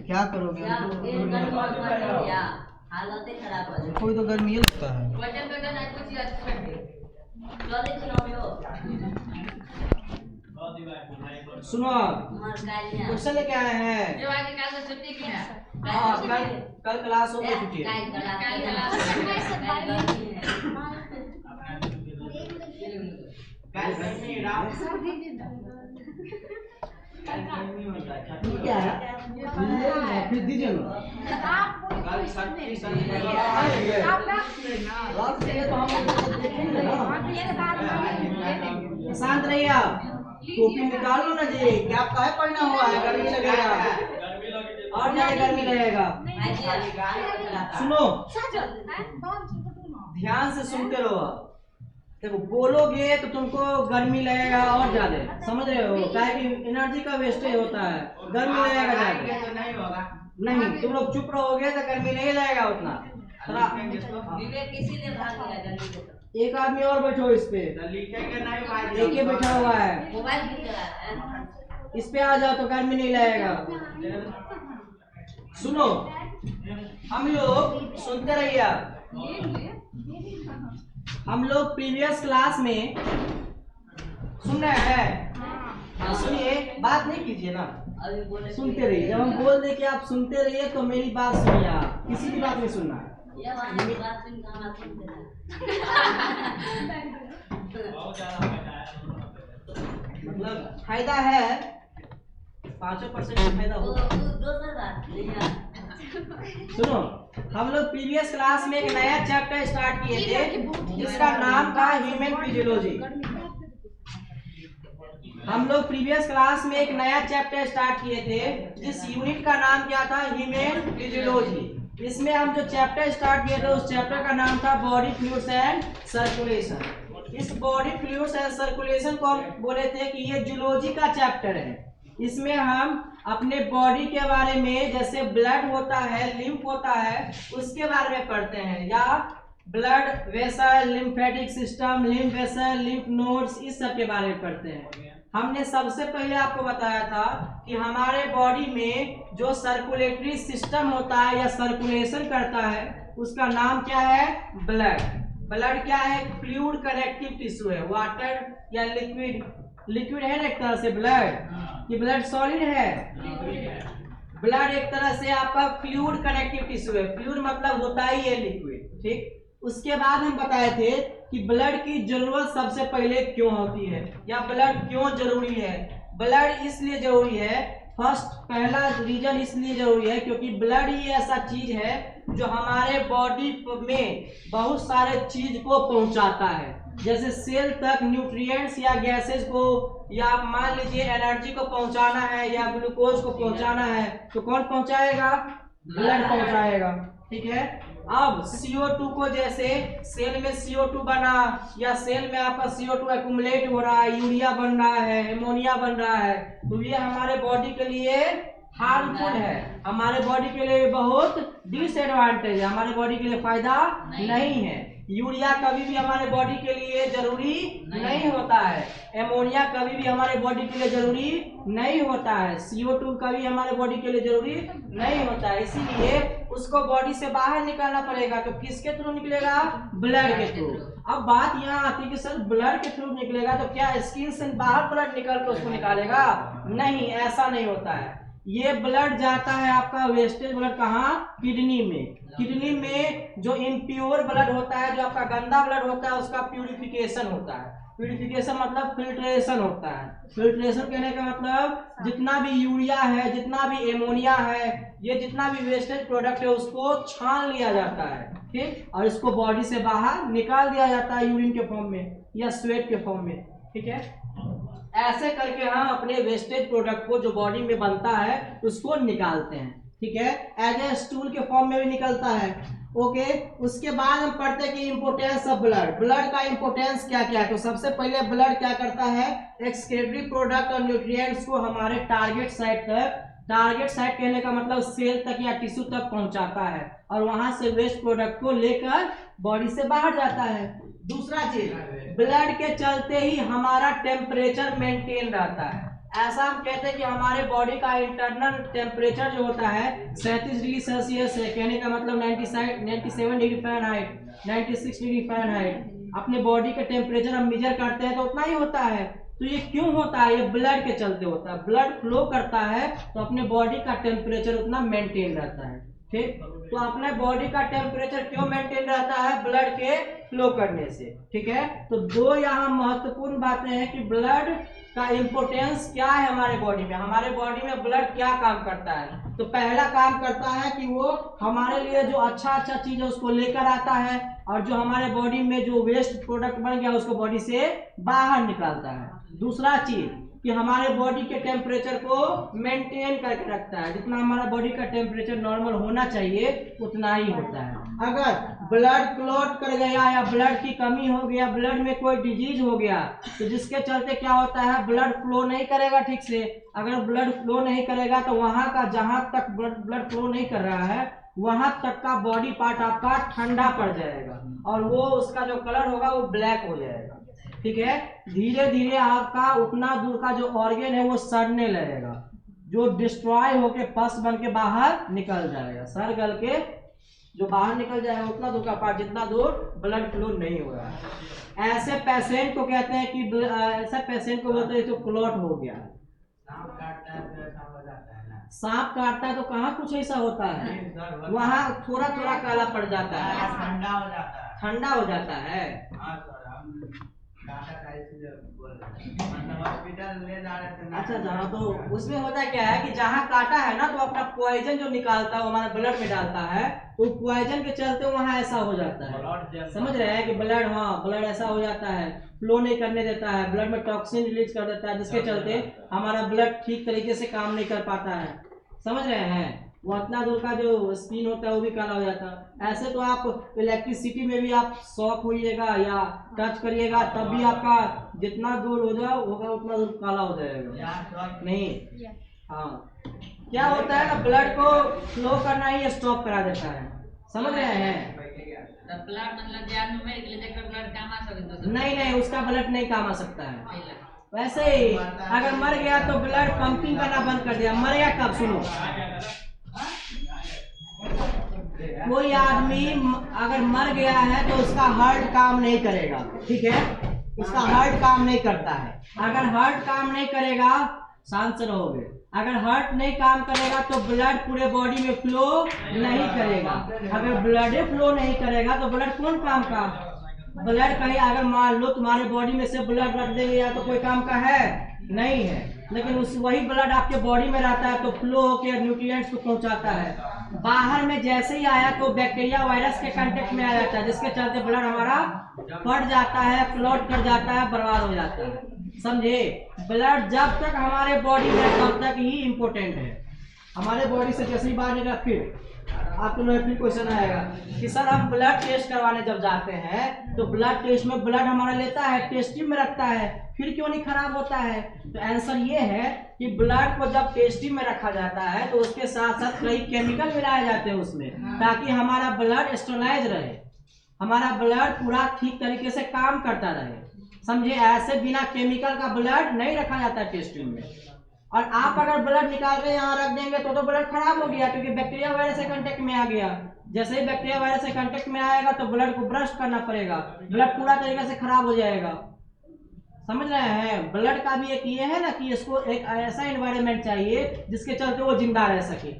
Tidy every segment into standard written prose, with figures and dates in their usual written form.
क्या करोगे? कोई तो गर्मी लगता है। सुनो, क्वेश्चन लेके आए हैं। हाँ, कल क्लास हो गई छुट्टी। क्या है? फिर दीजिए ना। शांत रहिए आप। टोपी निकालो ना जी। क्या काहे पहना हुआ है? गर्मी लगेगा और ज्यादा गर्मी लगेगा। सुनो, ध्यान से सुनते रहो। देखो, बोलोगे तो तुमको गर्मी लगेगा और ज्यादा, समझ रहे हो? काहे कि एनर्जी का वेस्टेज होता है, गर्मी लगेगा ज्यादा। तो नहीं होगा। नहीं, तुम लोग चुप रहोगे तो गर्मी नहीं लगेगा उतना। एक आदमी और बैठो इस पे। लिखेंगे नहीं, एक ही बैठा हुआ है। इस पे आ जाओ तो गर्मी नहीं लगेगा। सुनो, हम लोग सुनते रहिए। हम लोग प्रीवियस क्लास में सुन रहे हैं। सुनिए, बात नहीं कीजिए ना, सुनते रहिए। जब हम बोल दे कि आप सुनते रहिए तो मेरी बात सुनिए। आप किसी की बात नहीं सुनना। मतलब फायदा है, 5% फायदा होगा। सुनो, हम लोग प्रीवियस क्लास में एक नया चैप्टर स्टार्ट किए थे जिसका नाम था ह्यूमन फिजियोलॉजी। हम लोग प्रीवियस क्लास में एक नया चैप्टर स्टार्ट किए थे जिस यूनिट का नाम क्या था? Human physiology. इसमें हम जो चैप्टर स्टार्ट किए थे उस चैप्टर का नाम था बॉडी फ्लूइड्स एंड सर्कुलेशन। इस बॉडी फ्लूइड्स एंड सर्कुलेशन को हम बोले थे कि ये जूलॉजी का चैप्टर है। इसमें हम अपने बॉडी के बारे में, जैसे ब्लड होता है, लिम्फ होता है, उसके बारे में पढ़ते हैं, या blood vessel, lymphatic system, lymph vessel, lymph nodes, इस सब के बारे में पढ़ते हैं। हमने सबसे पहले आपको बताया था कि हमारे बॉडी में जो सर्कुलेटरी सिस्टम होता है या सर्कुलेशन करता है उसका नाम क्या है? ब्लड। ब्लड क्या है? फ्लूइड कनेक्टिव टिश्यू है। वाटर या लिक्विड, लिक्विड है ना एक तरह से ब्लड, कि ब्लड सॉलिड है? ब्लड एक तरह से आपका फ्लूइड कनेक्टिव टिश्यू है। फ्लूइड मतलब होता ही है लिक्विड, ठीक। उसके बाद हम बताए थे कि ब्लड की जरूरत सबसे पहले क्यों होती है, या ब्लड क्यों जरूरी है। ब्लड इसलिए जरूरी है, फर्स्ट पहला रीजन इसलिए जरूरी है क्योंकि ब्लड ही ऐसा चीज है जो हमारे बॉडी में बहुत सारे चीज को पहुंचाता है। जैसे सेल तक न्यूट्रिएंट्स या गैसेस को, या मान लीजिए एनर्जी को पहुंचाना है या ग्लूकोज को पहुंचाना है तो कौन पहुंचाएगा? ब्लड पहुंचाएगा, ठीक है। अब CO2 को, जैसे सेल में CO2 बना या सेल में आपका CO2 एक्युमुलेट हो रहा है, यूरिया बन रहा है, एमोनिया बन रहा है, तो ये हमारे बॉडी के लिए हार्मफुल है, हमारे बॉडी के लिए बहुत डिसएडवांटेज है, हमारे बॉडी के लिए फायदा नहीं है। यूरिया कभी भी हमारे बॉडी के लिए जरूरी नहीं होता है, एमोनिया कभी भी हमारे बॉडी के लिए जरूरी नहीं होता है, CO2 कभी हमारे बॉडी के लिए जरूरी नहीं होता है। इसीलिए उसको बॉडी से बाहर निकालना पड़ेगा। तो किसके थ्रू निकलेगा? ब्लड के थ्रू। अब बात यहाँ आती है कि सर ब्लड के थ्रू निकलेगा तो क्या स्किन से बाहर ब्लड निकल के उसको निकालेगा? नहीं, ऐसा नहीं होता है। ये ब्लड जाता है आपका वेस्टेज ब्लड कहाँ? किडनी में। किडनी में जो इम्प्योर ब्लड होता है, जो आपका गंदा ब्लड होता है, उसका प्यूरिफिकेशन होता है। प्यूरिफिकेशन मतलब फिल्ट्रेशन होता है। फिल्ट्रेशन कहने का मतलब जितना भी यूरिया है, जितना भी एमोनिया है, ये जितना भी वेस्टेज प्रोडक्ट है उसको छान लिया जाता है, ठीक, और इसको बॉडी से बाहर निकाल दिया जाता है यूरिन के फॉर्म में या स्वेट के फॉर्म में, ठीक है। ऐसे करके हम अपने वेस्टेज प्रोडक्ट को जो बॉडी में बनता है उसको निकालते हैं, ठीक है। एज ए स्टूल के फॉर्म में भी निकलता है, ओके। उसके बाद हम पढ़ते हैं कि इंपोर्टेंस ऑफ ब्लड। ब्लड का इंपोर्टेंस क्या क्या है? तो सबसे पहले ब्लड क्या करता है? एक्सक्रीटरी प्रोडक्ट और न्यूट्रिएंट्स को हमारे टारगेट साइट तक, टारगेट साइट कहने का मतलब सेल तक या टिश्यू तक पहुंचाता है, और वहां से वेस्ट प्रोडक्ट को लेकर बॉडी से बाहर जाता है। दूसरा चीज, ब्लड के चलते ही हमारा टेम्परेचर मेंटेन रहता है। ऐसा हम कहते हैं कि हमारे बॉडी का इंटरनल टेम्परेचर जो होता है 37 डिग्री सेल्सियस है। कहने का मतलब 97 डिग्री फ़ारेनहाइट, 96 डिग्री फ़ारेनहाइट। अपने बॉडी का टेम्परेचर हम मेजर करते हैं तो उतना ही होता है। तो ये क्यों होता है? ये ब्लड के चलते होता है। ब्लड फ्लो करता है तो अपने बॉडी का टेम्परेचर उतना मेंटेन रहता है। ठीक, तो अपने बॉडी का टेम्परेचर क्यों मेंटेन रहता है? ब्लड के फ्लो करने से। ठीक है, तो दो यहाँ महत्वपूर्ण बातें हैं कि ब्लड का इम्पोर्टेंस क्या है हमारे बॉडी में। हमारे बॉडी में ब्लड क्या काम करता है? तो पहला काम करता है कि वो हमारे लिए जो अच्छा चीज है उसको लेकर आता है, और जो हमारे बॉडी में जो वेस्ट प्रोडक्ट बन गया उसको बॉडी से बाहर निकालता है। दूसरा चीज कि हमारे बॉडी के टेम्परेचर को मेंटेन करके रखता है। जितना हमारा बॉडी का टेम्परेचर नॉर्मल होना चाहिए उतना ही होता है। अगर ब्लड क्लॉट कर गया या ब्लड की कमी हो गया, ब्लड में कोई डिजीज हो गया, तो जिसके चलते क्या होता है? ब्लड फ्लो नहीं करेगा ठीक से। अगर ब्लड फ्लो नहीं करेगा तो वहां का जहां तक ब्लड फ्लो नहीं कर रहा है वहां तक का बॉडी पार्ट आपका ठंडा पड़ जाएगा, और वो उसका जो कलर होगा वो ब्लैक हो जाएगा। ठीक है, धीरे धीरे आपका उतना दूर का जो ऑर्गन है वो सड़ने लगेगा, जो डिस्ट्रॉय होके पस बन के बाहर निकल जाएगा। सड़ गल के जो बाहर निकल जाएगा उतना दूर का पार्ट जितना दूर ब्लड फ्लो नहीं हो रहा है। ऐसे पेशेंट को कहते हैं कि ऐसा पेशेंट को बोलते हैं तो क्लॉट हो गया। सांप काटता है तो कहाँ कुछ ऐसा होता है, वहाँ थोड़ा थोड़ा काला पड़ जाता है, ठंडा हो जाता है, ठंडा हो जाता है। अच्छा जहाँ तो उसमें होता क्या है कि जहाँ काटा है ना तो अपना पॉइजन जो निकालता है वो हमारे ब्लड में डालता है, तो पॉइजन के चलते वहाँ ऐसा हो जाता है। समझ रहे हैं कि ब्लड, हाँ ब्लड ऐसा हो जाता है, फ्लो नहीं करने देता है, ब्लड में टॉक्सिन रिलीज कर देता है, जिसके चलते हमारा ब्लड ठीक तरीके से काम नहीं कर पाता है। समझ रहे हैं, वो इतना दूर का जो स्किन होता है वो भी काला हो जाता है। ऐसे तो आप इलेक्ट्रिसिटी में भी आप शॉक होइएगा या टच करिएगा तब भी आपका जितना दूर हो जाओ होगा उतना दूर काला हो जाएगा। नहीं, हाँ क्या होता है ना, ब्लड को फ्लो करना ही स्टॉप करा देता है। समझ रहे हैं, नहीं नहीं उसका ब्लड नहीं काम आ सकता है। वैसे ही अगर मर गया तो ब्लड पंपिंग करना बंद कर दिया। मर गया कब? सुनो, कोई आदमी अगर मर गया है तो उसका हार्ट काम नहीं करेगा। ठीक है, उसका हार्ट काम नहीं करता है। अगर हार्ट काम नहीं करेगा, शांत से रहोगे, अगर हार्ट नहीं काम करेगा तो ब्लड पूरे बॉडी में फ्लो नहीं करेगा। अगर ब्लड फ्लो नहीं करेगा तो ब्लड कौन काम का? ब्लड कहीं अगर मान लो तुम्हारे बॉडी में से ब्लड रख देंगे या तो कोई काम का है नहीं है, लेकिन उस वही ब्लड आपके बॉडी में रहता है तो फ्लो होकर न्यूट्रिएंट्स को पहुंचाता है। बाहर में जैसे ही आया तो बैक्टीरिया वायरस के कांटेक्ट में आ जाता है, जिसके चलते ब्लड हमारा फट जाता है, क्लॉट कर जाता है, बर्बाद हो जाता है। समझे, ब्लड जब तक हमारे बॉडी में तब तक ही इम्पोर्टेंट है। हमारे बॉडी से जैसे ही बाहर निकला फिर आपको फिर क्वेश्चन आएगा कि सर हम ब्लड टेस्ट करवाने जब जाते हैं तो ब्लड टेस्ट में ब्लड हमारा लेता है, टेस्टिंग में रखता है, फिर क्यों नहीं खराब होता है? तो आंसर ये है कि ब्लड को जब टेस्टिंग में रखा जाता है तो उसके साथ साथ कई केमिकल मिलाए जाते हैं उसमें, ताकि हमारा ब्लड स्टेरलाइज रहे, हमारा ब्लड पूरा ठीक तरीके से काम करता रहे। समझे, ऐसे बिना केमिकल का ब्लड नहीं रखा जाता टेस्टिंग में। और आप अगर ब्लड निकाल के यहाँ रख देंगे तो ब्लड खराब हो गया, क्योंकि बैक्टीरिया वायरस से कांटेक्ट में आ गया। जैसे ही बैक्टीरिया वायरस से कांटेक्ट में आएगा तो ब्लड को ब्रश करना पड़ेगा, ब्लड पूरा तरीके से खराब हो जाएगा। समझ रहे हैं, ब्लड का भी एक ये है ना कि इसको एक ऐसा एनवायरनमेंट चाहिए जिसके चलते वो जिंदा रह सके।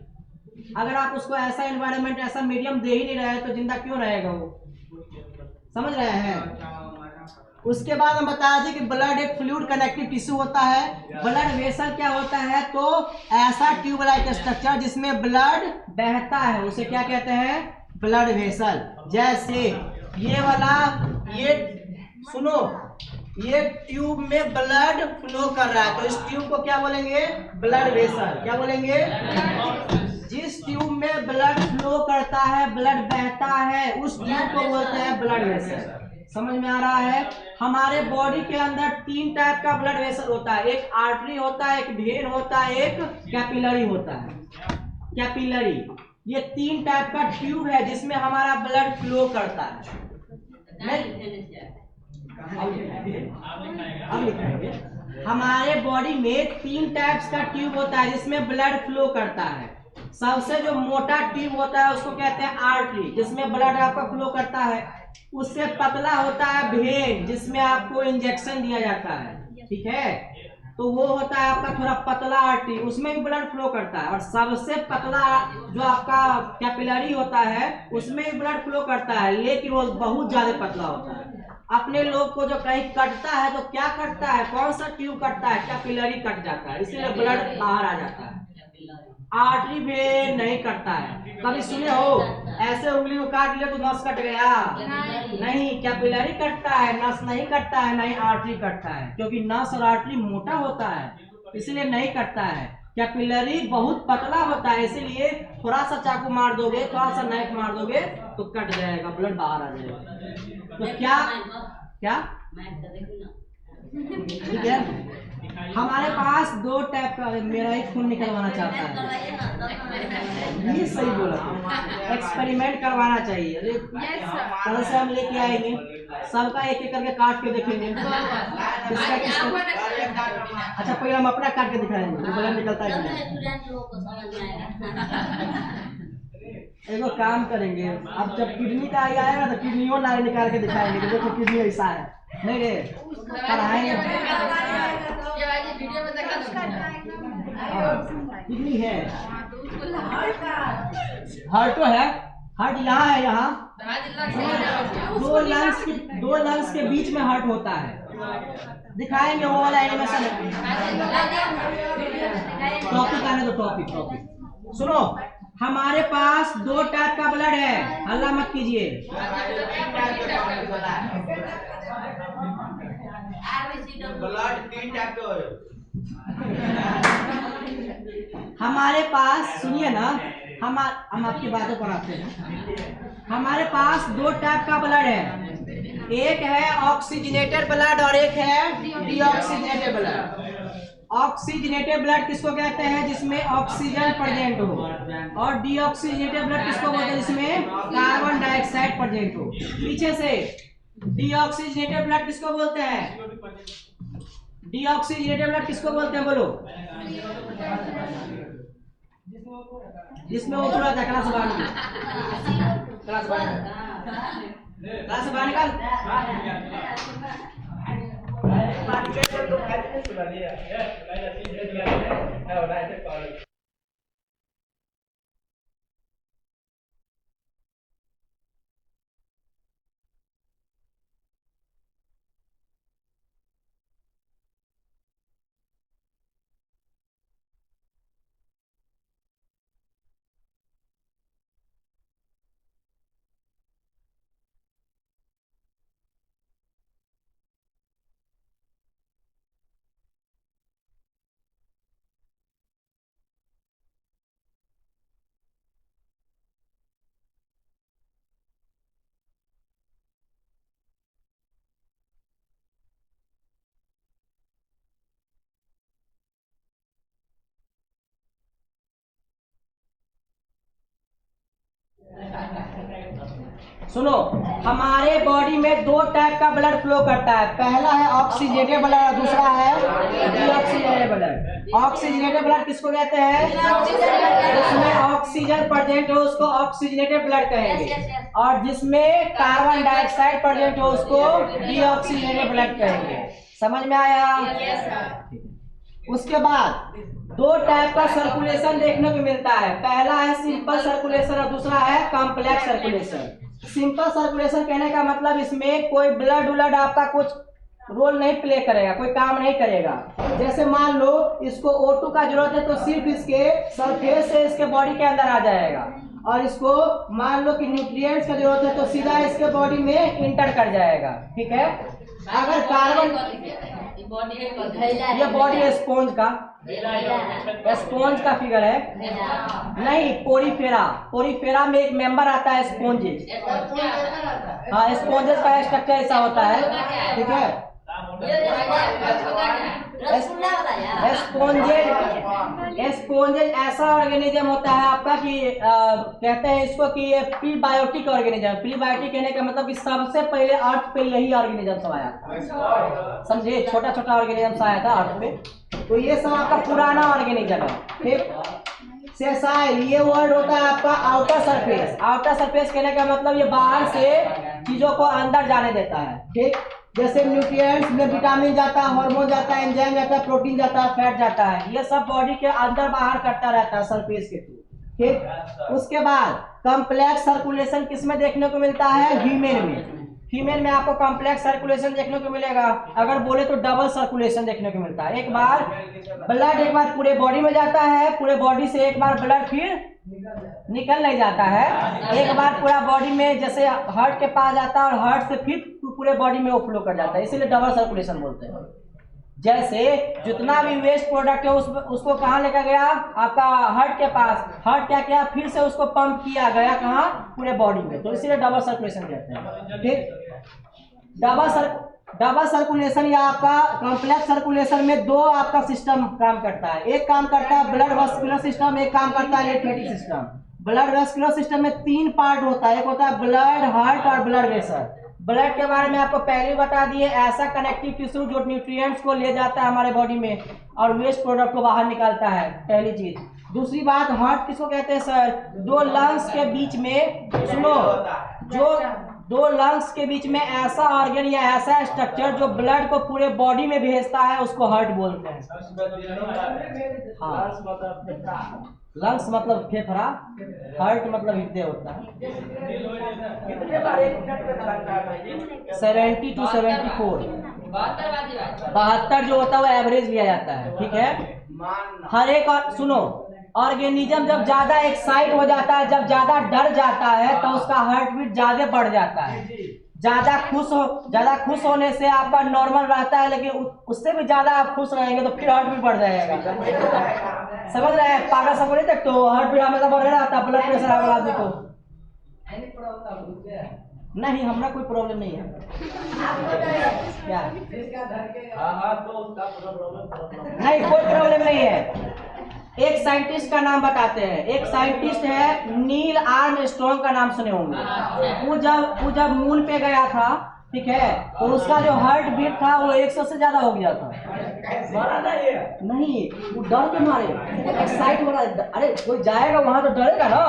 अगर आप उसको ऐसा एनवायरनमेंट, ऐसा मीडियम दे ही नहीं रहे तो जिंदा क्यों रहेगा वो? समझ रहे हैं। उसके बाद हम बताया जी कि ब्लड एक फ्लूइड कनेक्टिव टिश्यू होता है। ब्लड वेसल क्या होता है? तो ऐसा ट्यूब लाइक स्ट्रक्चर जिसमें ब्लड बहता है उसे क्या कहते हैं? Blood vessel. जैसे ये वाला, ये सुनो, ये ट्यूब में ब्लड फ्लो कर रहा है तो इस ट्यूब को क्या बोलेंगे? Blood vessel. क्या बोलेंगे? जिस ट्यूब में ब्लड फ्लो करता है, ब्लड बहता है, उस ट्यूब को बोलते हैं ब्लड वेसल। समझ में आ रहा है? हमारे बॉडी के अंदर 3 टाइप का ब्लड वेसल होता है, एक आर्टरी होता है, एक वेन होता है, एक कैपिलरी होता है। कैपिलरी, ये 3 टाइप का ट्यूब है जिसमें हमारा ब्लड फ्लो करता है। अब लिखाएंगे। हमारे बॉडी में 3 टाइप्स का ट्यूब होता है जिसमें ब्लड फ्लो करता है। सबसे जो मोटा ट्यूब होता है उसको कहते हैं आर्टरी, जिसमें ब्लड आपका फ्लो करता है। उससे पतला होता है वेन, जिसमें आपको इंजेक्शन दिया जाता है, ठीक है। तो वो होता है आपका थोड़ा पतला आर्टरी, उसमें भी ब्लड फ्लो करता है। और सबसे पतला जो आपका कैपिलरी होता है उसमें भी ब्लड फ्लो करता है, लेकिन वो बहुत ज्यादा पतला होता है। अपने लोग को जो कहीं कटता है तो क्या कटता है, कौन सा ट्यूब कटता है, कैपिलरी कट जाता है, इसीलिए ब्लड बाहर आ जाता है। आर्टरी वेन नहीं कटता है। कभी सुने हो ऐसे उंगली को काट लिया तो नस कट गया? नहीं, कैपिलरी कटता है, नस नहीं कटता है, नहीं आर्टरी कटता है, क्योंकि नस और आर्टरी मोटा होता है इसलिए नहीं कटता है। कैपिलरी बहुत पतला होता है, इसीलिए थोड़ा सा चाकू मार दोगे, थोड़ा सा नाइफ मार दोगे तो कट जाएगा, ब्लड बाहर आ जाएगा। तो क्या क्या ठीक है। हमारे पास 2 टाइप का, मेरा ही खून निकलवाना चाहता है, ये सही बोला, एक्सपेरिमेंट करवाना चाहिए। कल से हम लेके आएंगे, सबका एक एक करके काट के देखेंगे किसका किसका। अच्छा पहले हम अपना काट के दिखाएंगे तो ब्लड निकलता है कि एगो काम करेंगे, अब जब किडनी का आएगा ना तो किडनियों नारे निकाल के दिखाएंगे, देखो किडनी ऐसा है, नहीं रे किडनी है, हार्ट तो है, हार्ट यहाँ है, यहाँ 2 लंग्स के बीच में हार्ट होता है, दिखाएंगे वो वाला एनिमेशन। टॉपिक आने दो, टॉपिक सुनो। हमारे पास 2 टाइप का ब्लड है, हल्ला मत कीजिए। ब्लड 3 टाइप के हमारे पास, सुनिए ना, हम आपकी बातों पर आते हैं। हमारे पास 2 टाइप का ब्लड है, एक है ऑक्सीजनेटेड ब्लड और एक है डीऑक्सीजनेटेड ब्लड। ऑक्सीजनेटेड ब्लड किसको कहते हैं, जिसमें ऑक्सीजन प्रेजेंट हो, और डीऑक्सीजनेटेड ब्लड किसको बोलते हैं, जिसमें कार्बन डाइऑक्साइड प्रेजेंट हो। पीछे से डीऑक्सीजनेटेड ब्लड किसको बोलते हैं, डीऑक्सीजनेटेड ब्लड किसको बोलते हैं, बोलो। जिसमें वो थोड़ा सा क्लास बाहर निकाल, क्लास बाहर निकाल। सुनो, हमारे बॉडी में 2 टाइप का ब्लड फ्लो करता है, पहला है ऑक्सीजनेटेड ब्लड और दूसरा है डीऑक्सीजनेटेड ब्लड। ऑक्सीजनेटेड ब्लड किसको कहते हैं, जिसमें ऑक्सीजन प्रेजेंट हो उसको ऑक्सीजनेटेड ब्लड कहेंगे, और जिसमें कार्बन डाइऑक्साइड प्रेजेंट हो उसको डीऑक्सीजनेटेड ब्लड कहेंगे। समझ में आया? उसके बाद 2 टाइप का सर्कुलेशन देखने को मिलता है, पहला है सिंपल सर्कुलेशन और दूसरा है कॉम्प्लेक्स सर्कुलेशन। सिंपल सर्कुलेशन कहने का मतलब इसमें कोई ब्लड आपका कुछ रोल नहीं प्ले करेगा, कोई काम नहीं करेगा। जैसे मान लो इसको O2 का जरूरत है तो सिर्फ इसके सरफेस से इसके बॉडी के अंदर आ जाएगा, और इसको मान लो कि न्यूट्रिएंट्स का जरूरत है तो सीधा इसके बॉडी में इंटर कर जाएगा, ठीक है। अगर कार्बन, ये बॉडी है स्पॉन्ज का, स्पॉन्ज का फिगर है, नहीं पोरीफेरा में एक मेंबर आता है स्पॉन्जेस। हाँ, स्पॉन्जेस का स्ट्रक्चर ऐसा होता है, ठीक है। एस्पोंजेज ऐसा ऑर्गेनिज्म होता है आपका कि कहते हैं इसको कि ये प्रीबायोटिक ऑर्गेनिज्म। प्रीबायोटिक कहने का मतलब कि सबसे पहले अर्थ पे यही ऑर्गेनिज्म सब आया था, समझे? छोटा छोटा ऑर्गेनिज्म आया था अर्थ पे, तो ये सब आपका पुराना ऑर्गेनिज्म है। ठीक, सेसाइल ये वर्ड होता है आपका आउटर सरफेस। आउटर सरफेस कहने का मतलब ये बाहर से चीजों को अंदर जाने देता है। ठीक, जैसे न्यूट्रिएंट्स में विटामिन जाता है, हार्मोन जाता है, एंजाइम जाता है, प्रोटीन जाता है, फैट जाता है, ये सब बॉडी के अंदर बाहर करता रहता है सरफेस के थ्रू। ठीक, उसके बाद कॉम्प्लेक्स सर्कुलेशन किसमें देखने को मिलता है? ह्यूमन में। फीमेल में आपको कॉम्प्लेक्स सर्कुलेशन देखने को मिलेगा, अगर बोले तो डबल सर्कुलेशन देखने को मिलता है। एक बार ब्लड एक बार पूरे बॉडी में जाता है, पूरे बॉडी से एक बार ब्लड फिर निकल नहीं जाता है, एक बार पूरा बॉडी में जैसे हार्ट के पास जाता है और हार्ट से फिर पूरे बॉडी में वो फ्लो कर जाता है, इसीलिए डबल सर्कुलेशन बोलते हैं। जैसे जितना भी वेस्ट प्रोडक्ट है उसको कहाँ लेकर गया? आपका हार्ट के पास, हार्ट क्या किया? फिर से उसको पंप किया गया कहाँ? पूरे बॉडी में, तो इसीलिए डबल सर्कुलेशन कहते हैं। ठीक, डबल सर्कुलेशन या आपका कॉम्प्लेक्स सर्कुलेशन में दो आपका सिस्टम काम करता है। एक काम करता है ब्लड वेस्कुलर सिस्टम, एक काम करता है lymphatic system. Blood vascular system में तीन पार्ट होता है, एक होता है ब्लड, हार्ट और ब्लड वेसल। ब्लड के बारे में आपको पहले बता दिए, ऐसा कनेक्टिव टिश्यू जो न्यूट्रिएंट्स को ले जाता है हमारे बॉडी में और वेस्ट प्रोडक्ट को बाहर निकालता है, पहली चीज। दूसरी बात, हार्ट किसको कहते हैं सर? दो लंग्स के बीच में, सुनो, जो दो लंग्स के बीच में ऐसा ऑर्गन या ऐसा स्ट्रक्चर जो ब्लड को पूरे बॉडी में भेजता है उसको हार्ट बोलते हैं। हाँ, लंग्स मतलब फेफड़ा, हार्ट मतलब हृदय होता है। 70 to 74 72 जो होता है वो एवरेज लिया जाता है। ठीक है, हर एक और सुनो, ऑर्गेनिज्म जब ज्यादा एक्साइट हो जाता है, जब ज्यादा डर जाता है तो उसका हार्ट बीट ज्यादा बढ़ जाता है। ज्यादा खुश होने से आपका नॉर्मल रहता है, लेकिन उससे भी ज्यादा आप खुश रहेंगे तो फिर हार्ट बीट बढ़ जाएगा। समझ रहे हैं? पागल सब नहीं तक तो हार्ट बीट हमेशा बढ़ रहा था, ब्लड प्रेशर वाला आदमी को नहीं, हमारा कोई प्रॉब्लम नहीं है। क्या? नहीं, कोई प्रॉब्लम नहीं है। एक साइंटिस्ट का नाम बताते हैं। एक साइंटिस्ट है नील आर्मस्ट्रॉन्ग का नाम सुने होंगे। वो जब मून पे गया था, ठीक है, तो उसका जो हार्ट बीट था वो 100 से ज्यादा हो गया था। नहीं, वो डर के मारे एक्साइट हो रहा है। अरे कोई जाएगा वहां तो डरेगा ना,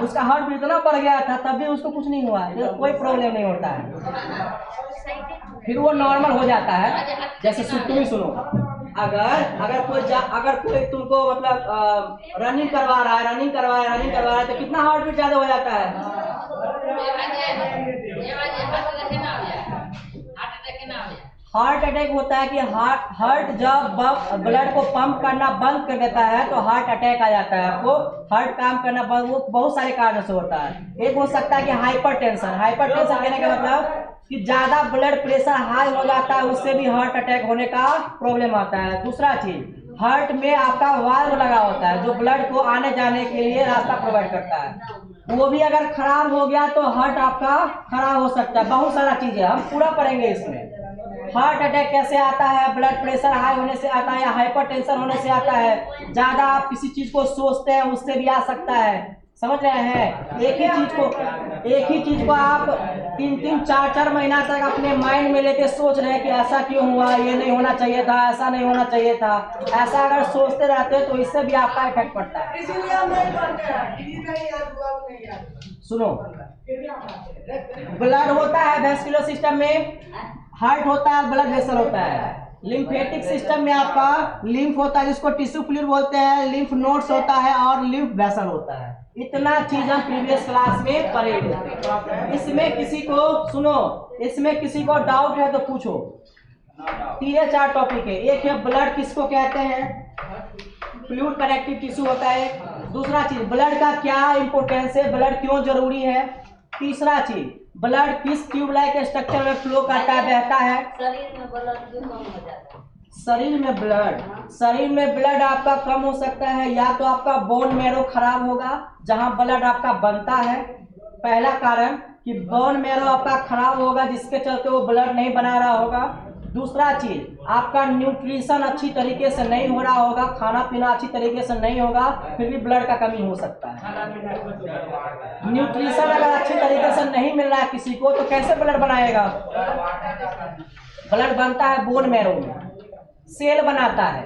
उसका हार्ट बीट इतना बढ़ गया था तब भी उसको कुछ नहीं हुआ, तो कोई प्रॉब्लम नहीं होता है, फिर वो नॉर्मल हो जाता है। जैसे तुम ही सुनो, अगर कोई तुमको मतलब रनिंग करवा रहा है तो कितना हार्ट बीट ज्यादा हो जाता है? हार्ट अटैक होता है कि हार्ट जब ब्लड को पंप करना बंद कर देता है तो हार्ट अटैक आ जाता है। आपको हार्ट काम करना बंद, वो बहुत सारे कारणों से होता है। एक हो सकता है कि हाइपरटेंशन कहने का मतलब कि ज्यादा ब्लड प्रेशर हाई हो जाता है, उससे भी हार्ट अटैक होने का प्रॉब्लम आता है। दूसरा चीज, हार्ट में आपका वाल्व लगा होता है जो ब्लड को आने जाने के लिए रास्ता प्रोवाइड करता है, वो भी अगर खराब हो गया तो हार्ट आपका खराब हो सकता है। बहुत सारा चीजें हम पूरा पढ़ेंगे इसमें। हार्ट अटैक कैसे आता है? ब्लड प्रेशर हाई होने से आता है या हाइपरटेंशन होने से आता है। ज्यादा आप किसी चीज को सोचते हैं उससे भी आ सकता है। समझ रहे हैं? एक ही चीज को आप 3-3, 4-4 महीना तक अपने माइंड में लेके सोच रहे हैं कि ऐसा क्यों हुआ, ये नहीं होना चाहिए था, ऐसा नहीं होना चाहिए था। ऐसा अगर सोचते रहते हैं तो इससे भी आपका इफेक्ट पड़ता है। सुनो, ब्लड होता है वेस्कुलर सिस्टम में, हार्ट होता है, ब्लड वेसल होता है। लिम्फेटिक सिस्टम में आपका लिम्फ होता है जिसको टिश्यू फ्लूइड बोलते हैं, लिम्फ नोड्स होता है और लिम्फ वेसल होता है। इतना चीज हम प्रीवियस क्लास में पढ़े। इसमें किसी को डाउट है तो पूछो। 3-4 टॉपिक है। एक है ब्लड किसको कहते हैं, फ्लूइड कनेक्टिव टिश्यू होता है। दूसरा चीज, ब्लड का क्या इंपोर्टेंस है, ब्लड क्यों जरूरी है। तीसरा चीज, ब्लड किस ट्यूब लाइक स्ट्रक्चर में फ्लो करता है, बहता है। शरीर में ब्लड आपका कम हो सकता है, या तो आपका बोन मैरो खराब होगा जहां ब्लड आपका बनता है। पहला कारण कि बोन मैरो आपका खराब होगा जिसके चलते वो ब्लड नहीं बना रहा होगा। दूसरा चीज, आपका न्यूट्रिशन अच्छी तरीके से नहीं हो रहा होगा, खाना पीना अच्छी तरीके से नहीं होगा, फिर भी ब्लड का कमी हो सकता है। न्यूट्रिशन अगर अच्छी तरीके से नहीं मिल रहा है किसी को, तो कैसे ब्लड बनाएगा? ब्लड बनता है बोन मैरो में, सेल बनाता है,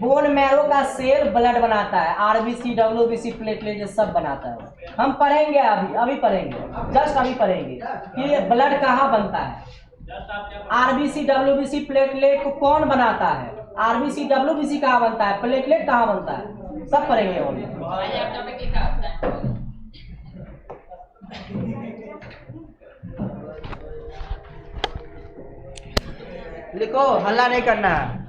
बोन मैरो का सेल ब्लड बनाता है, आरबीसी, डब्ल्यूबीसी, प्लेटलेट, ये सब बनाता है। हम पढ़ेंगे, अभी पढ़ेंगे, जस्ट अभी पढ़ेंगे कि ब्लड कहाँ बनता है। आरबीसी, डब्ल्यूबीसी, प्लेटलेट को कौन बनाता है, आरबीसी, डब्ल्यूबीसी कहाँ बनता है, प्लेटलेट कहाँ बनता है, सब पढ़ेंगे हम। लिखो, हल्ला नहीं करना है।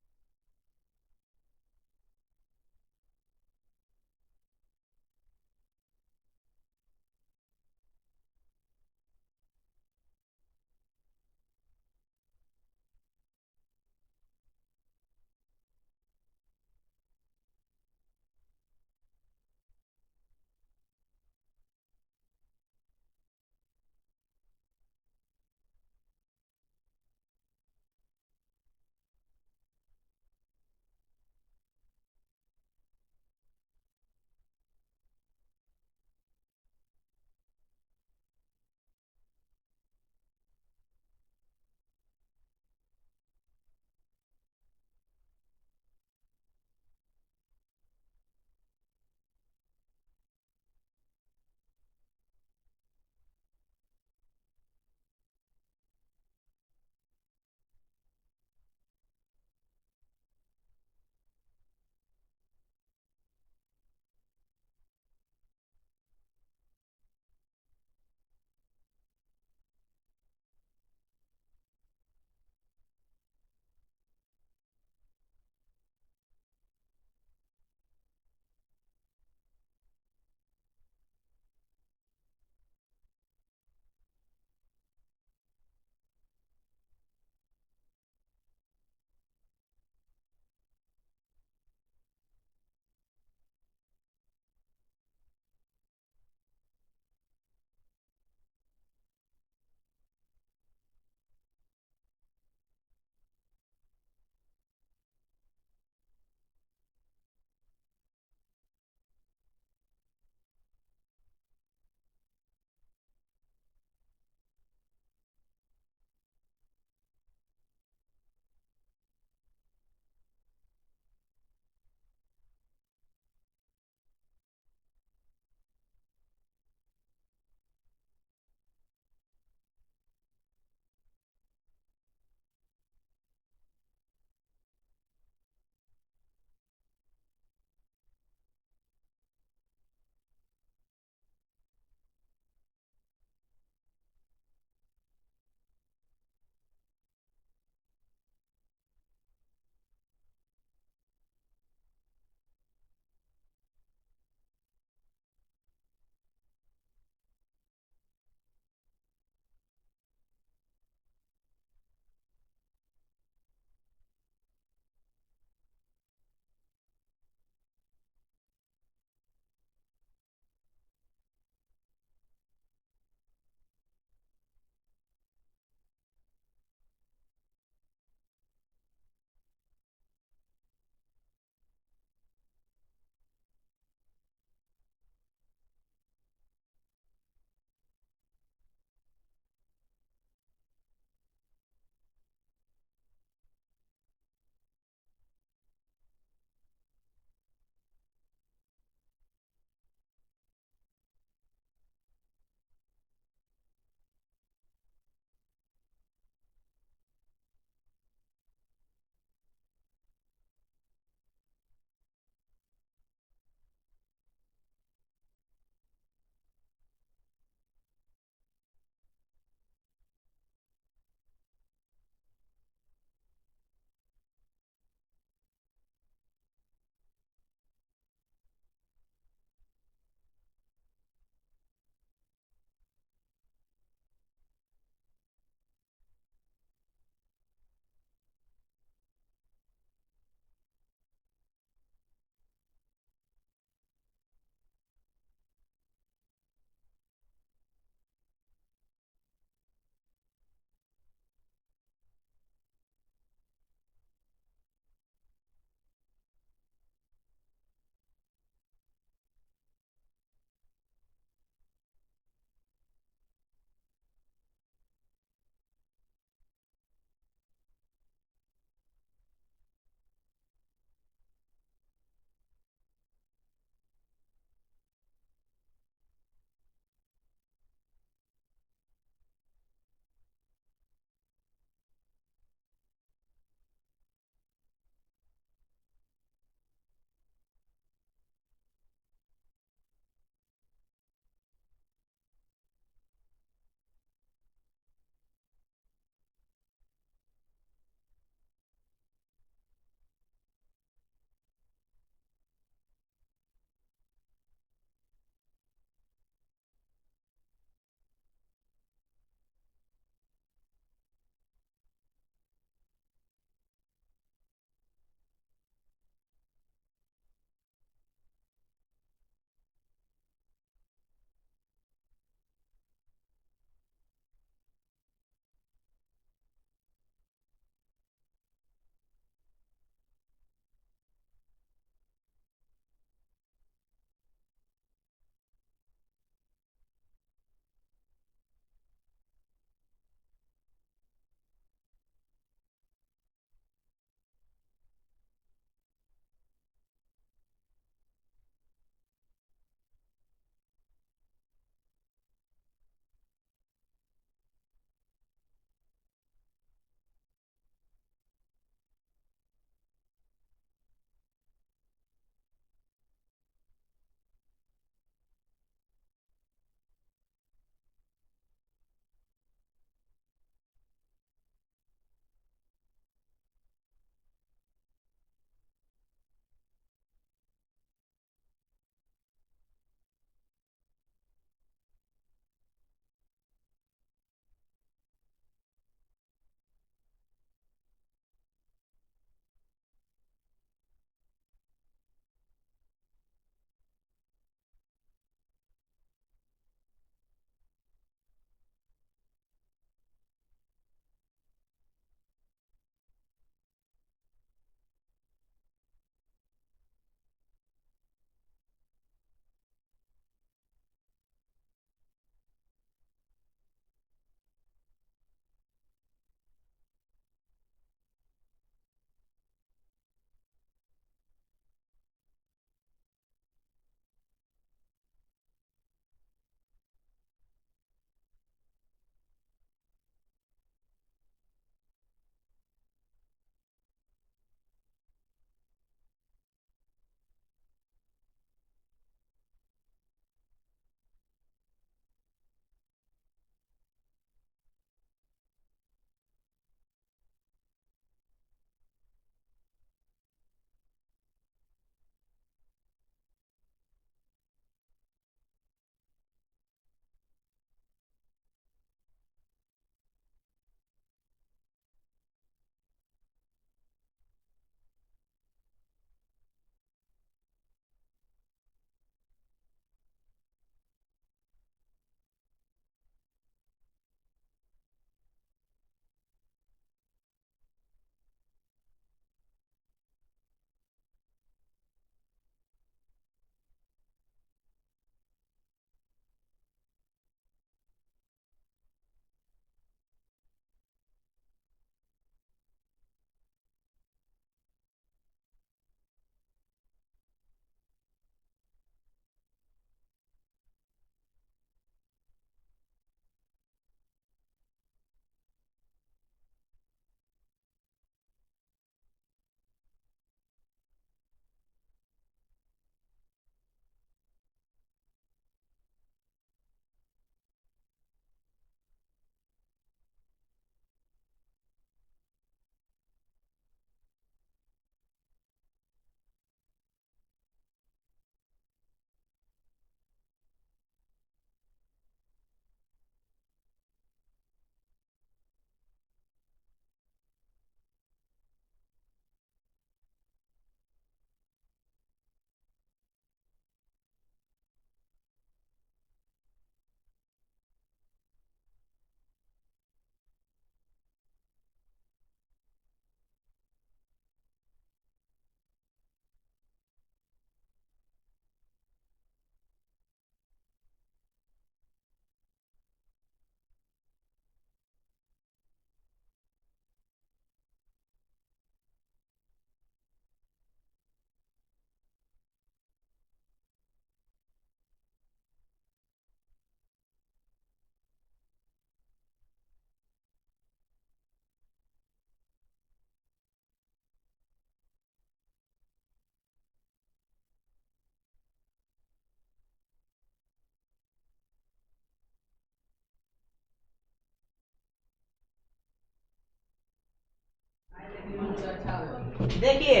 देखिए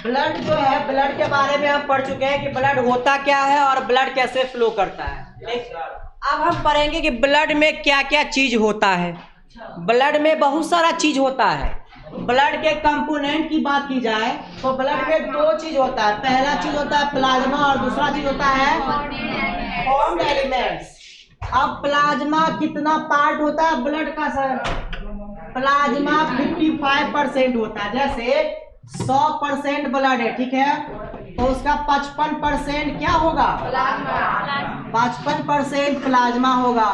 ब्लड जो है, ब्लड के बारे में हम पढ़ चुके हैं कि ब्लड होता क्या है और ब्लड कैसे फ्लो करता है। अब हम पढ़ेंगे कि ब्लड में क्या क्या चीज होता है। ब्लड में बहुत सारा चीज होता है। ब्लड के कंपोनेंट की बात की जाए तो ब्लड में दो चीज होता है। पहला चीज होता है प्लाज्मा और दूसरा चीज होता है फॉर्म्ड एलिमेंट्स। अब प्लाज्मा कितना पार्ट होता है ब्लड का सर? प्लाज्मा 55% होता है। जैसे 100% ब्लड है, ठीक है, तो उसका 55% क्या होगा? 55% प्लाज्मा होगा।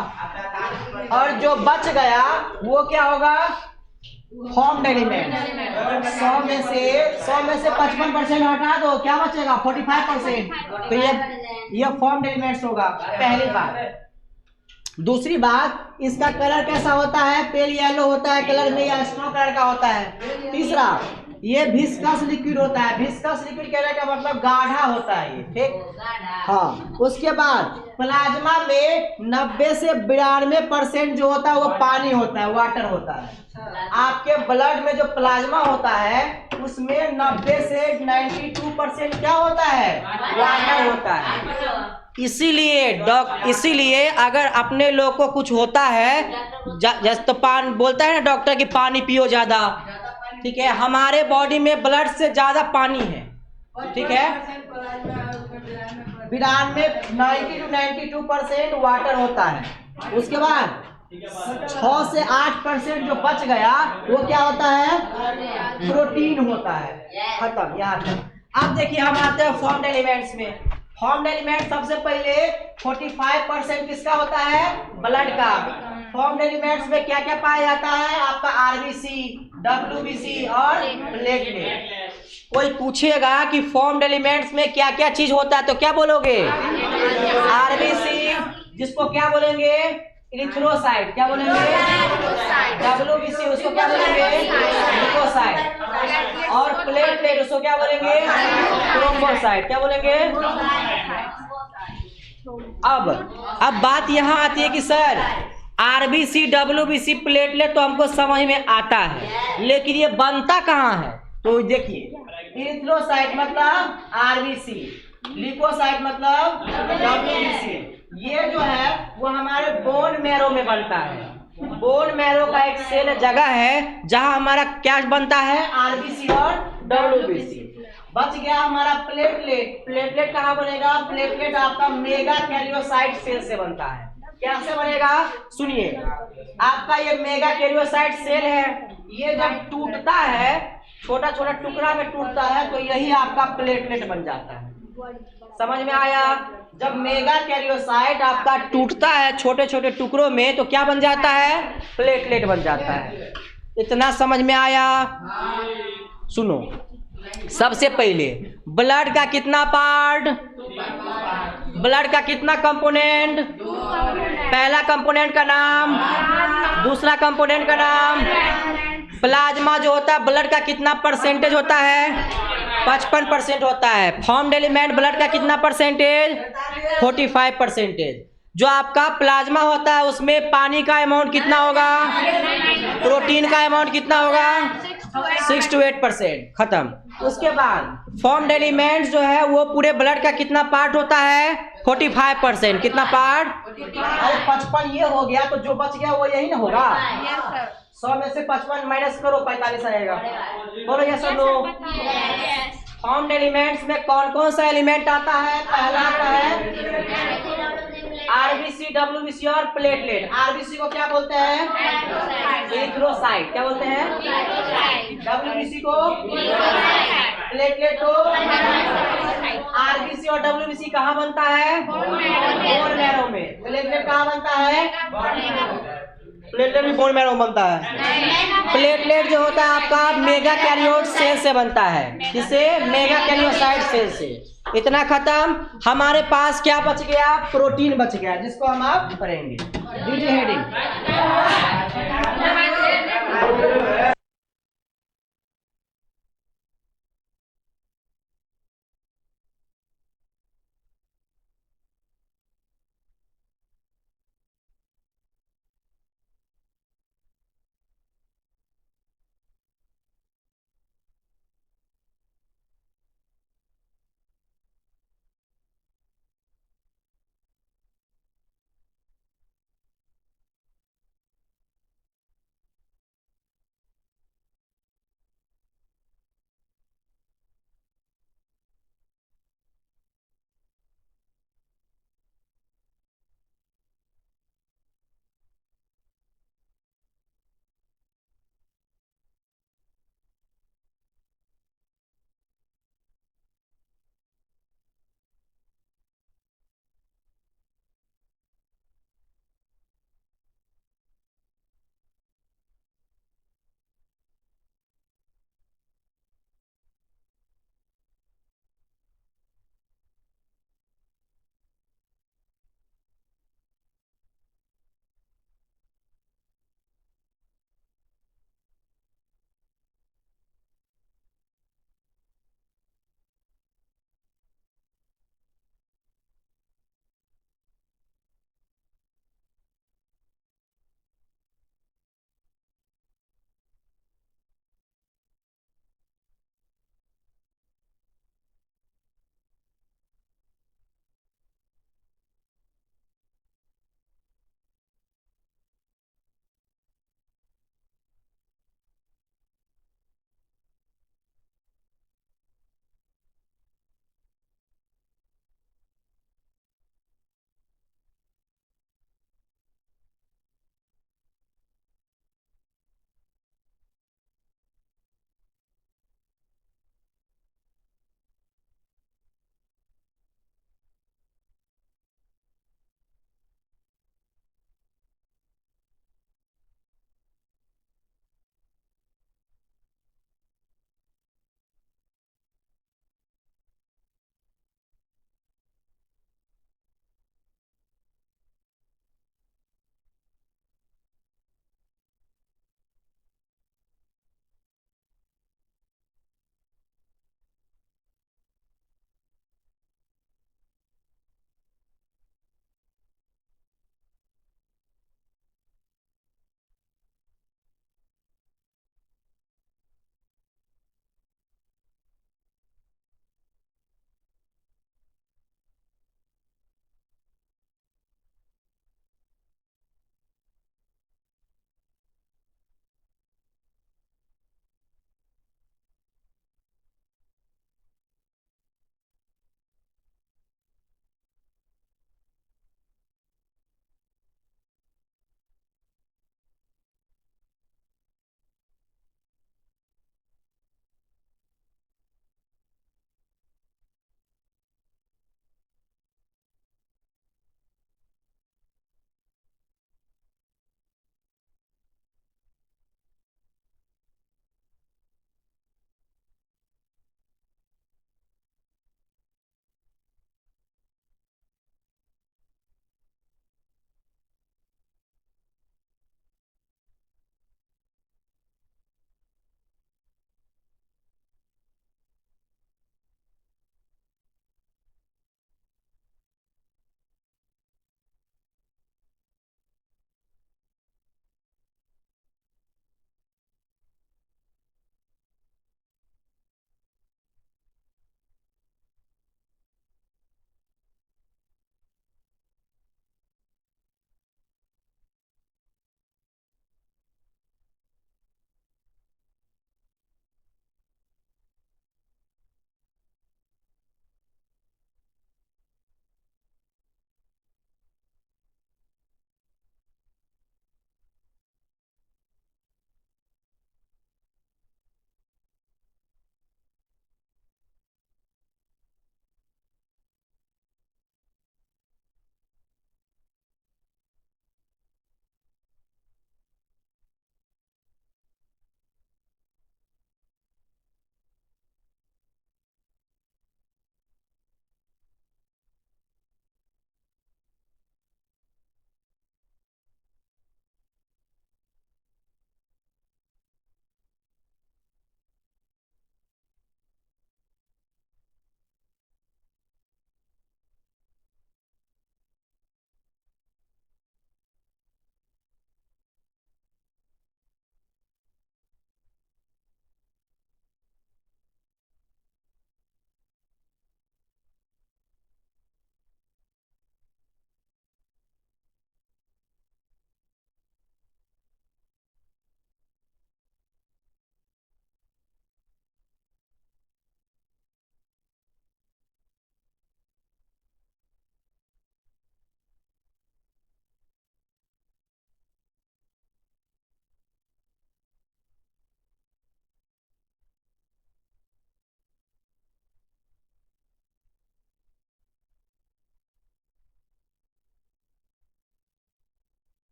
और जो बच गया वो क्या होगा? Formed element. 100 में से 55% हटा दो, क्या बचेगा? 45%। तो ये फॉर्म्ड एलिमेंट्स होगा, पहली बात। दूसरी बात, इसका कलर कैसा होता है? पेल येलो होता है कलर में या स्नो कलर का होता है। तीसरा, ये विस्कस लिक्विड होता है। विस्कस लिक्विड कहने का मतलब गाढ़ा होता है ये, ठीक। हाँ, उसके बाद प्लाज्मा में 90 से 92% जो होता है वो पानी होता है, वाटर होता है। आपके ब्लड में जो प्लाज्मा होता है उसमें 90 से 92% क्या होता है? वाटर होता है। इसीलिए अगर अपने लोग को कुछ होता है जैसे तो बोलता है ना डॉक्टर कि पानी पियो ज्यादा, ठीक है, हमारे बॉडी में ब्लड से ज्यादा पानी है, ठीक है। विरान में 90 to 92% वाटर होता है। उसके बाद 6 से 8% जो बच गया वो क्या होता है? प्रोटीन होता है। खत्म, यहाँ तक। अब देखिए हम आते हैं फॉर्म्ड एलिमेंट्स में। फॉर्म्ड एलिमेंट सबसे पहले 45% किसका होता है? ब्लड का। फॉर्म्ड एलिमेंट्स में क्या क्या पाया जाता है? आपका आरबीसी, डब्ल्यूबीसी और प्लेटलेट। कोई पूछेगा कि फॉर्म्ड एलिमेंट्स में क्या क्या चीज होता है तो क्या बोलोगे? आरबीसी, जिसको क्या बोलेंगे? इरिथ्रोसाइट। क्या बोलेंगे? डब्ल्यूबीसी, उसको क्या बोलेंगे? ल्यूकोसाइट। और प्लेटलेट, उसको क्या बोलेंगे? थ्रोम्बोसाइट। क्या बोलेंगे? अब बात यहाँ आती है कि सर आरबीसी, डब्ल्यूबीसी, प्लेटलेट तो हमको समझ में आता है, लेकिन ये बनता कहाँ है? तो देखिए, इरिथ्रोसाइट मतलब आरबीसी, ल्यूकोसाइट मतलब डब्ल्यूबीसी। ये जो है वो हमारे बोन मैरो में बनता है। बोन मैरो का एक सेल जगह है जहां हमारा क्या बनता है? आरबीसी और डब्ल्यूबीसी। बच गया हमारा प्लेटलेट। प्लेटलेट कहाँ बनेगा? प्लेटलेट आपका मेगा कैरियोसाइट सेल से बनता है। कैसे बनेगा? सुनिए, आपका ये मेगा कैरियोसाइट सेल है, ये जब टूटता है, छोटा छोटा टुकड़ा में टूटता है, तो यही आपका प्लेटलेट बन जाता है। समझ में आया? जब मेगा कैरियोसाइट आपका टूटता है छोटे छोटे टुकड़ों में तो क्या बन जाता है? प्लेटलेट बन जाता है। इतना समझ में आया? सुनो, सबसे पहले ब्लड का कितना पार्ट? ब्लड का कितना कंपोनेंट? पहला कंपोनेंट का नाम, दूसरा कंपोनेंट का नाम। प्लाज्मा जो होता है ब्लड का कितना परसेंटेज होता है? 55% होता है। फॉर्म्ड एलिमेंट ब्लड का कितना परसेंटेज? 45%। जो आपका प्लाज्मा होता है उसमें पानी का अमाउंट कितना होगा? प्रोटीन का अमाउंट कितना होगा? 6 to 8%। खत्म। उसके बाद फॉर्म्ड एलिमेंट्स जो है वो पूरे ब्लड का कितना पार्ट होता है? 45%। कितना पार्ट? अरे 55 ये हो गया तो जो बच गया वो यही ना होगा। 100 में से 55 माइनस करो, 45 आएगा। बोलो यस और नो। फॉर्म्ड एलिमेंट्स में कौन कौन सा एलिमेंट आता है? पहला आता है आरबीसी, डब्ल्यूबीसी और प्लेटलेट। आरबीसी को क्या बोलते हैं? इरिथ्रोसाइट। क्या बोलते हैं? डब्ल्यूबीसी को, प्लेटलेट को। आरबीसी और डब्ल्यूबीसी कहाँ बनता है? बोन मैरो में। प्लेटलेट कहाँ बनता है? प्लेटलेट भी बोन मैरो में बनता है। प्लेटलेट जो होता है आपका मेगा कैरियोट सेल से बनता है। किससे? मेगा कैरियोसाइट सेल से। इतना खत्म। हमारे पास क्या बच गया? प्रोटीन बच गया, जिसको हम आप करेंगे। दीजिए हेडिंग।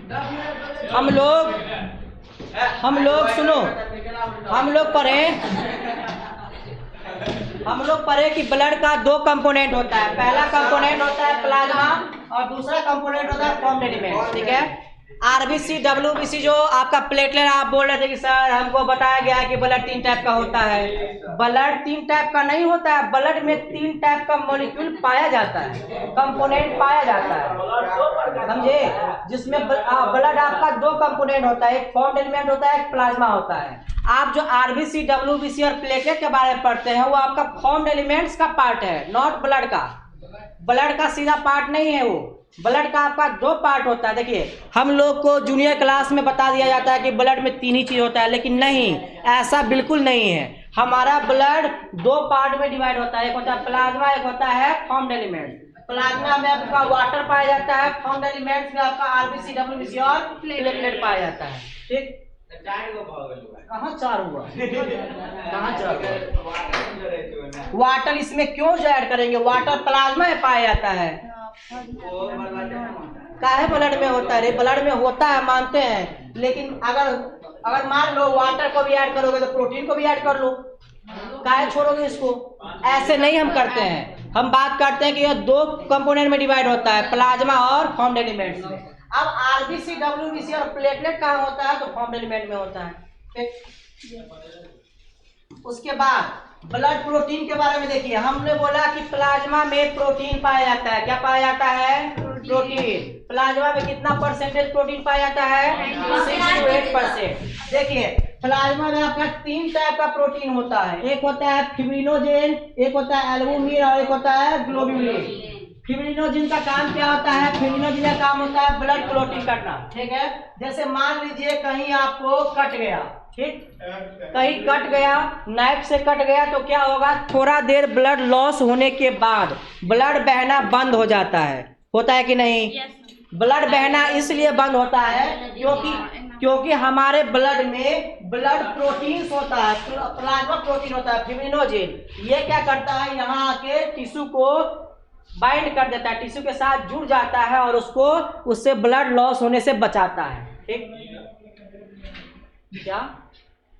हम लोग सुनो, हम लोग पढ़े कि ब्लड का दो कंपोनेंट होता है। पहला कंपोनेंट होता है प्लाज्मा और दूसरा कंपोनेंट होता है फॉर्म्ड एलिमेंट। ठीक है, आरबीसी डब्ल्यूबीसी जो आपका प्लेटलेट, आप बोल रहे थे कि सर हमको बताया गया है कि ब्लड 3 टाइप का होता है। ब्लड 3 टाइप का नहीं होता है, ब्लड में 3 टाइप का मॉलिक्यूल पाया जाता है, कंपोनेंट पाया जाता है, समझे? जिसमें ब्लड आपका दो कंपोनेंट होता है, एक फॉर्म्ड एलिमेंट होता है, एक प्लाज्मा होता है। आप जो आरबीसी डब्ल्यूबीसी और प्लेटलेट के बारे में पढ़ते हैं वो आपका फॉर्म्ड एलिमेंट्स का पार्ट है, नॉट ब्लड का। ब्लड का सीधा पार्ट नहीं है वो, ब्लड का आपका दो पार्ट होता है। देखिए, हम लोग को जूनियर क्लास में बता दिया जाता है कि ब्लड में 3 ही चीज होता है, लेकिन नहीं, ऐसा बिल्कुल नहीं है। हमारा ब्लड 2 पार्ट में डिवाइड होता है, एक होता है प्लाज्मा, एक होता है फॉर्म्ड एलिमेंट। प्लाज्मा में आपका वाटर पाया जाता है, फॉर्म्ड एलिमेंट्स में आपका आरबीसी डब्ल्यूबीसी और प्लेटलेट पाया जाता है। ठीक, कहाँ 4 हुआ? कहाँ 4 हुआ? वाटर इसमें क्यों जो ऐड करेंगे? वाटर प्लाज्मा में पाया जाता है, काहे ब्लड में होता है रे? ब्लड में होता है मानते हैं, लेकिन अगर मान लो वाटर को भी ऐड करोगे तो प्रोटीन को भी ऐड कर लो, काहे छोड़ोगे इसको? ऐसे नहीं हम करते हैं, हम बात करते हैं कि यह 2 कंपोनेंट में डिवाइड होता है, प्लाज्मा और फॉर्म्ड एलिमेंट्स में। अब आरबीसी डब्ल्यूबीसी और प्लेटलेट कहाँ होता है? तो फॉर्म्ड एलिमेंट में होता है। उसके बाद ब्लड प्रोटीन के बारे में देखिए, हमने बोला कि प्लाज्मा में प्रोटीन पाया जाता है। क्या पाया जाता है? प्रोटीन। प्लाज्मा में कितना परसेंटेज प्रोटीन पाया जाता है? 6 to 8%। देखिए, प्लाज्मा में आपका 3 टाइप का प्रोटीन होता है, एक होता है फिब्रिनोजेन, एक होता है एल्बुमिन और एक होता है ग्लोब्यूलिन। फिब्रिनोजेन का काम क्या होता है? फिब्रिनोजेन का काम होता है ब्लड क्लॉटिंग करना। ठीक है, जैसे मान लीजिए कहीं आपको कट गया, ठीक, कहीं कट गया, नाइफ से कट गया, तो क्या होगा? थोड़ा देर ब्लड लॉस होने के बाद ब्लड बहना बंद हो जाता है, होता है कि नहीं? ब्लड बहना इसलिए बंद होता है क्योंकि हमारे ब्लड में ब्लड प्रोटीन होता है, प्लाज्मा प्रोटीन होता है, फिब्रिनोजेन। ये क्या करता है? यहाँ आके टिश्यू को बाइंड कर देता है, टिश्यू के साथ जुड़ जाता है और उससे ब्लड लॉस होने से बचाता है। ठीक, क्या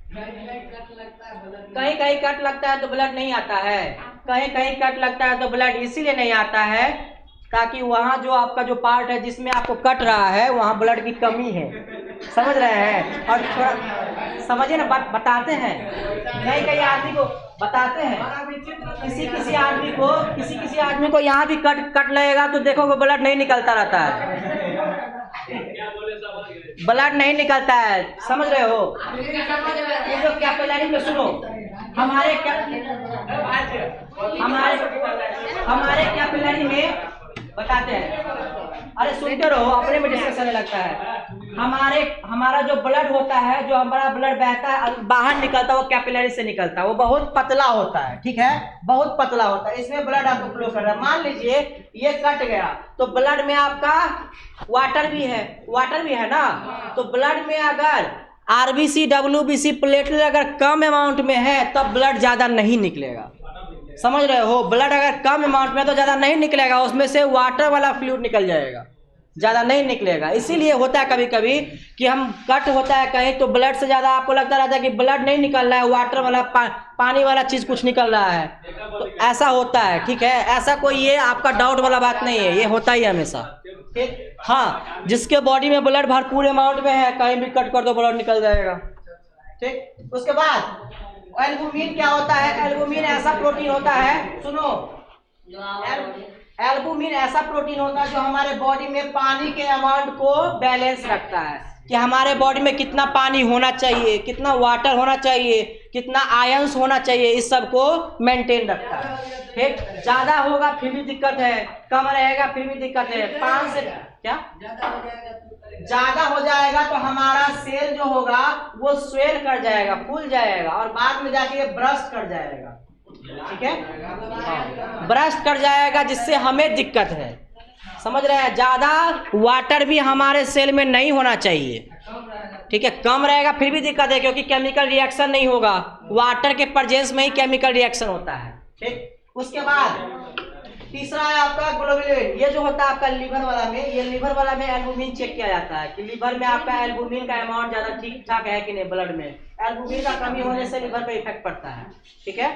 कहीं कहीं कट लगता है तो ब्लड नहीं आता है, कहीं कहीं कट लगता है तो ब्लड इसीलिए नहीं आता है ताकि वहाँ जो आपका जो पार्ट है जिसमें आपको कट रहा है वहाँ ब्लड की कमी है, समझ रहे हैं? और थोड़ा समझिए ना, बताते हैं, कई आदमी को बताते हैं, किसी आदमी को यहाँ भी कट लगेगा तो देखोगे ब्लड नहीं निकलता रहता है, ब्लड नहीं निकलता है, समझ रहे हो? ये जो कैपिलरी में सुनो, हमारे कैपिलरी में बताते हैं, अरे सुनते रहो, अपने में डिस्कशन लगता है। हमारा जो ब्लड होता है, जो हमारा ब्लड बहता है बाहर निकलता है, वो कैपिलरी से निकलता है, वो बहुत पतला होता है। ठीक है, बहुत पतला होता है, इसमें ब्लड आपको फ्लो कर रहा है। मान लीजिए ये कट गया तो ब्लड में आपका वाटर भी है ना, तो ब्लड में अगर आरबीसी डब्ल्यूबीसी प्लेटलेट अगर कम अमाउंट में है तब ब्लड ज्यादा नहीं निकलेगा, समझ रहे हो? ब्लड अगर कम अमाउंट में तो ज़्यादा नहीं निकलेगा, उसमें से वाटर वाला फ्लूइड निकल जाएगा, ज़्यादा नहीं निकलेगा। इसीलिए होता है कभी कभी कि हम कट होता है कहीं तो ब्लड से ज़्यादा आपको लगता रहता है कि ब्लड नहीं निकल रहा है, वाटर वाला पानी वाला चीज़ कुछ निकल रहा है, तो ऐसा होता है। ठीक है, ऐसा कोई ये आपका डाउट वाला बात नहीं है, ये होता ही हमेशा। ठीक, हाँ, जिसके बॉडी में ब्लड भरपूर अमाउंट में है कहीं भी कट कर दो ब्लड निकल जाएगा। ठीक, उसके बाद एल्बुमिन क्या होता है? एल्बुमिन ऐसा प्रोटीन होता है, सुनो, एल्बुमिन ऐसा प्रोटीन होता है जो हमारे बॉडी में पानी के अमाउंट को बैलेंस रखता है, कि हमारे बॉडी में कितना पानी होना चाहिए, कितना वाटर होना चाहिए, कितना आयंस होना चाहिए, इस सब को मेंटेन रखता है। ठीक, ज्यादा होगा फिर भी दिक्कत है, कम रहेगा फिर भी दिक्कत है। 5 से क्या ज्यादा हो जाएगा तो हमारा सेल जो होगा वो स्वेल कर जाएगा, फूल जाएगा और बाद में जाके ये ब्रस्ट कर जाएगा। ठीक है, ब्रस्ट कर जाएगा जिससे हमें दिक्कत है, समझ रहे हैं? ज्यादा वाटर भी हमारे सेल में नहीं होना चाहिए। ठीक है, कम रहेगा फिर भी दिक्कत है क्योंकि केमिकल रिएक्शन नहीं होगा, वाटर के प्रेजेंस में ही केमिकल रिएक्शन होता है। ठीक, उसके बाद तीसरा है आपका ग्लोबुलिन। ये जो होता है आपका लीवर वाला में, ये लीवर वाला में एल्बुमिन चेक किया जाता है कि लीवर में आपका एल्बुमिन का अमाउंट ज्यादा ठीक ठाक है कि नहीं। ब्लड में एल्बुमिन का कमी होने से लीवर पे इफेक्ट पड़ता है, ठीक है।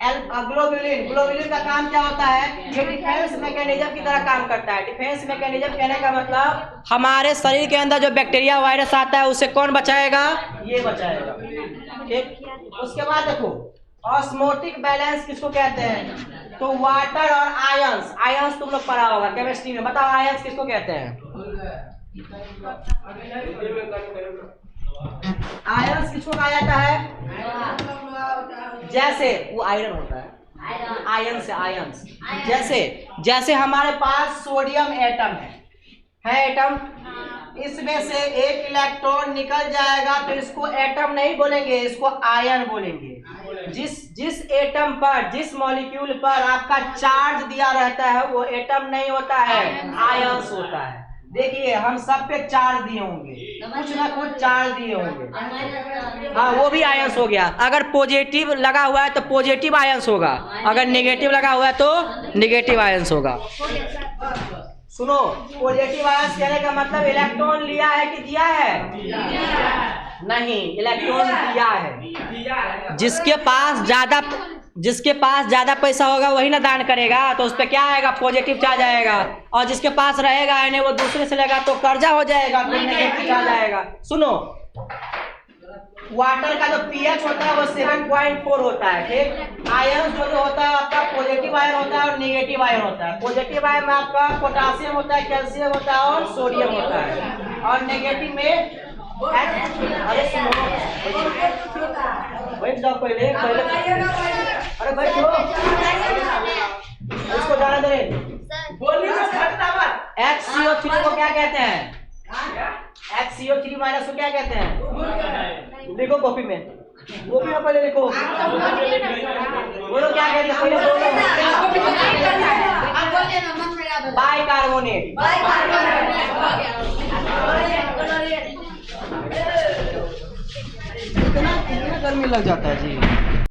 ग्लोबुलिन, ग्लोबुलिन का काम क्या होता है, ये डिफेंस मैकेनिज्म की तरह काम करता है। डिफेंस मैकेनिज्म कहने का मतलब हमारे शरीर के अंदर जो बैक्टीरिया वायरस आता है उससे कौन बचाएगा, ये बचाएगा, ठीक। उसके बाद देखो ऑस्मोटिक बैलेंस किसको कहते हैं, तो वाटर और आयंस, आयंस तुम लोग पढ़ा होगा केमिस्ट्री में, बताओ आयंस किसको कहते हैं। आयंस किसको कहा जाता है, जैसे वो आयरन होता है, आयन से आयंस। जैसे जैसे हमारे पास सोडियम एटम है एटम, इसमें से एक इलेक्ट्रॉन निकल जाएगा तो इसको एटम नहीं बोलेंगे, इसको आयन बोलेंगे। जिस एटम पर, जिस मॉलिक्यूल पर आपका चार्ज दिया रहता है वो एटम नहीं होता है, आयंस होता है। देखिए हम सब पे चार्ज दिए होंगे, कुछ ना कुछ चार्ज दिए होंगे, हाँ वो भी आयंस हो गया। अगर पॉजिटिव लगा हुआ है तो पॉजिटिव आयंस होगा, अगर नेगेटिव लगा हुआ है तो नेगेटिव आयंस होगा। सुनो, पॉजिटिव आयंस कहने का मतलब इलेक्ट्रॉन लिया है कि दिया है, नहीं इलेक्ट्रॉन दिया है। जिसके पास ज्यादा पैसा होगा वही ना दान करेगा, तो उस पर क्या आएगा, पॉजिटिव चार्ज आएगा। और जिसके पास रहेगा नहीं वो दूसरे से लेगा तो कर्जा हो जाएगा, तो नेगेटिव चार्ज आएगा। सुनो, वाटर का जो पीएच होता है वो 7.4 होता है, ठीक। आयन जो होता है आपका पॉजिटिव आयन होता है और नेगेटिव आयन होता है। पॉजिटिव आयन में आपका पोटासियम होता है, कैल्शियम होता है और सोडियम होता है, और नेगेटिव में अरे सुनो बैठ जाओ पहले अरे बैठो, इसको जाने दे। HCO3 को क्या कहते हैं, HCO3 माइनस को क्या कहते हैं, देखो कॉपी में पहले लिखो, बोलो क्या कहते हैं, पहले बोलो। बाइकार्बोनेट, कितना गर्मी लग जाता है जी।